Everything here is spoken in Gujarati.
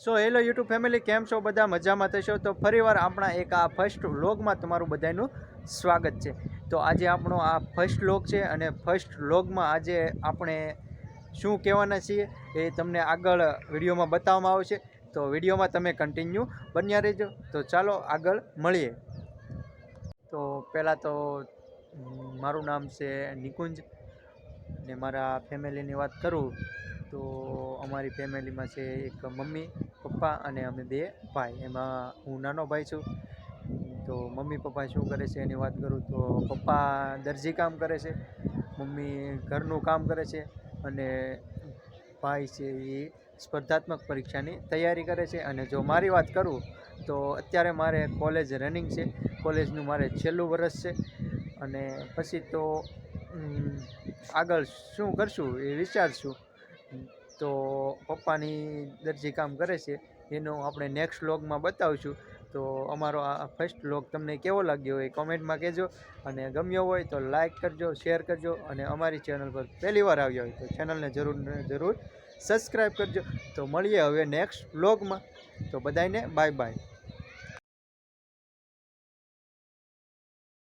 સો હેલો યુટ્યુબ ફેમિલી, કેમ છો બધા? મજામાં થશો તો ફરીવાર આપણા એક આ ફર્સ્ટ વ્લોગમાં તમારું બધાનું સ્વાગત છે. તો આજે આપણો આ ફર્સ્ટ વ્લોગ છે અને ફર્સ્ટ વ્લોગમાં આજે આપણે શું કહેવાના છીએ એ તમને આગળ વિડીયોમાં બતાવવામાં આવશે. તો વિડીયોમાં તમે કન્ટિન્યુ બન્યા રહેજો. તો ચાલો આગળ મળીએ. તો પહેલાં તો મારું નામ છે નિકુંજ ને મારા ફેમિલીની વાત કરું તો અમારી ફેમિલીમાં છે એક મમ્મી, પપ્પા અને અમે 2 ભાઈ. એમાં હું નાનો ભાઈ છું. તો મમ્મી પપ્પા શું કરે છે એની વાત કરું તો પપ્પા દરજી કામ કરે છે, મમ્મી ઘરનું કામ કરે છે અને ભાઈ છે એ સ્પર્ધાત્મક પરીક્ષાની તૈયારી કરે છે. અને જો મારી વાત કરું તો અત્યારે મારે કોલેજ રનિંગ છે, કોલેજનું મારે છેલ્લું વર્ષ છે. અને પછી તો આગળ શું કરશું એ વિચારશું. તો પપ્પાની દરજી કામ કરે છે એનું આપણે નેક્સ્ટ વ્લોગમાં બતાવીશું. તો અમારો આ ફર્સ્ટ વ્લોગ તમને કેવો લાગ્યો એ કોમેન્ટમાં કહેજો. અને ગમ્યો હોય તો લાઈક કરજો, શેર કરજો અને અમારી ચેનલ પર પહેલી વાર આવ્યા હોય તો ચેનલને જરૂર સબસ્ક્રાઈબ કરજો. તો મળીએ હવે નેક્સ્ટ વ્લોગમાં. તો બધાને બાય બાય.